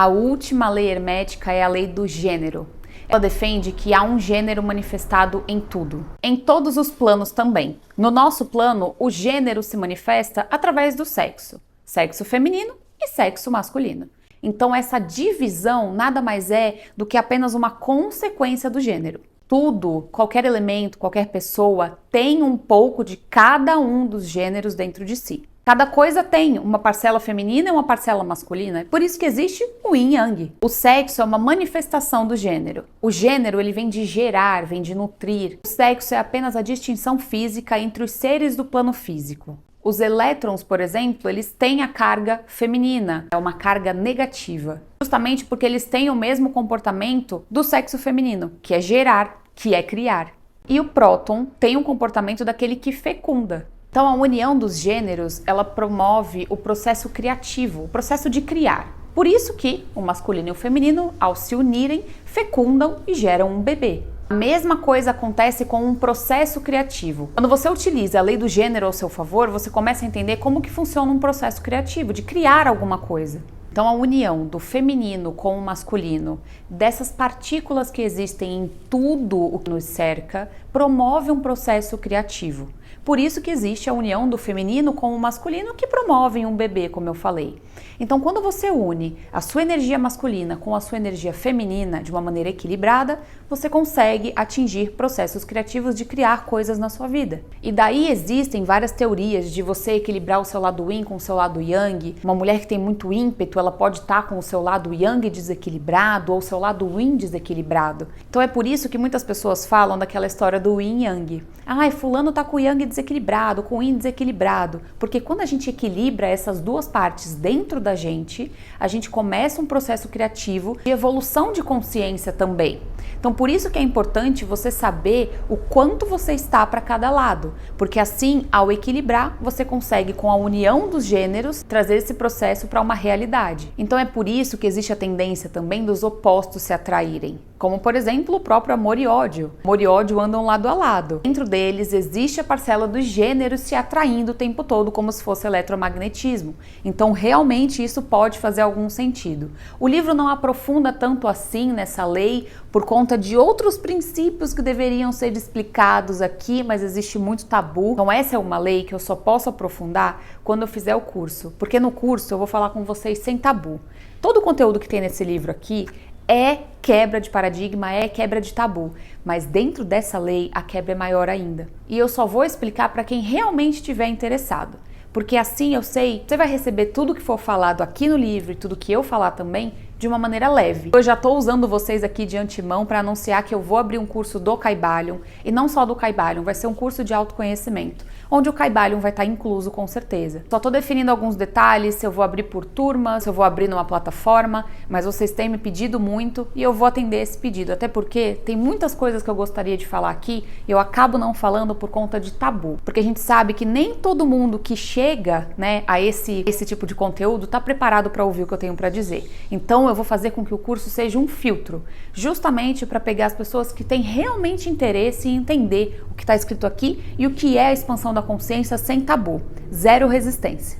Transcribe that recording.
A última lei hermética é a lei do gênero. Ela defende que há um gênero manifestado em tudo, em todos os planos também. No nosso plano, o gênero se manifesta através do sexo, sexo feminino e sexo masculino. Então essa divisão nada mais é do que apenas uma consequência do gênero. Tudo, qualquer elemento, qualquer pessoa tem um pouco de cada um dos gêneros dentro de si. Cada coisa tem uma parcela feminina e uma parcela masculina. É por isso que existe o yin e yang. O sexo é uma manifestação do gênero. O gênero ele vem de gerar, vem de nutrir. O sexo é apenas a distinção física entre os seres do plano físico. Os elétrons, por exemplo, eles têm a carga feminina, é uma carga negativa. Justamente porque eles têm o mesmo comportamento do sexo feminino, que é gerar, que é criar. E o próton tem um comportamento daquele que fecunda. Então a união dos gêneros, ela promove o processo criativo, o processo de criar. Por isso que o masculino e o feminino, ao se unirem, fecundam e geram um bebê. A mesma coisa acontece com um processo criativo. Quando você utiliza a lei do gênero ao seu favor, você começa a entender como que funciona um processo criativo, de criar alguma coisa. Então a união do feminino com o masculino, dessas partículas que existem em tudo o que nos cerca, promove um processo criativo. Por isso que existe a união do feminino com o masculino que promove um bebê, como eu falei. Então quando você une a sua energia masculina com a sua energia feminina de uma maneira equilibrada, você consegue atingir processos criativos de criar coisas na sua vida. E daí existem várias teorias de você equilibrar o seu lado yin com o seu lado yang. Uma mulher que tem muito ímpeto, ela pode estar com o seu lado yang desequilibrado ou o seu lado yin desequilibrado. Então é por isso que muitas pessoas falam daquela história do yin yang. Ai, fulano tá com o yang desequilibrado, com o yin desequilibrado. Porque quando a gente equilibra essas duas partes dentro da gente, a gente começa um processo criativo de evolução de consciência também. Então por isso que é importante você saber o quanto você está para cada lado, porque assim, ao equilibrar, você consegue com a união dos gêneros trazer esse processo para uma realidade. Então é por isso que existe a tendência também dos opostos se atraírem, como por exemplo o próprio amor e ódio. Amor e ódio andam lado a lado. Dentro deles existe a parcela dos gêneros se atraindo o tempo todo como se fosse eletromagnetismo. Então realmente isso pode fazer algum sentido. O livro não aprofunda tanto assim nessa lei por conta de outros princípios que deveriam ser explicados aqui, mas existe muito tabu. Então essa é uma lei que eu só posso aprofundar quando eu fizer o curso, porque no curso eu vou falar com vocês sem tabu. Todo o conteúdo que tem nesse livro aqui é quebra de paradigma, é quebra de tabu, mas dentro dessa lei a quebra é maior ainda. E eu só vou explicar para quem realmente estiver interessado, porque assim eu sei, você vai receber tudo que for falado aqui no livro e tudo que eu falar também de uma maneira leve. Eu já estou usando vocês aqui de antemão para anunciar que eu vou abrir um curso do Kybalion, e não só do Kybalion, vai ser um curso de autoconhecimento, onde o Kybalion vai estar incluso com certeza. Só estou definindo alguns detalhes, se eu vou abrir por turma, se eu vou abrir numa plataforma, mas vocês têm me pedido muito e eu vou atender esse pedido, até porque tem muitas coisas que eu gostaria de falar aqui e eu acabo não falando por conta de tabu, porque a gente sabe que nem todo mundo que chega, né, a esse tipo de conteúdo está preparado para ouvir o que eu tenho para dizer. Então eu vou fazer com que o curso seja um filtro, justamente para pegar as pessoas que têm realmente interesse em entender o que está escrito aqui e o que é a expansão da consciência sem tabu, zero resistência.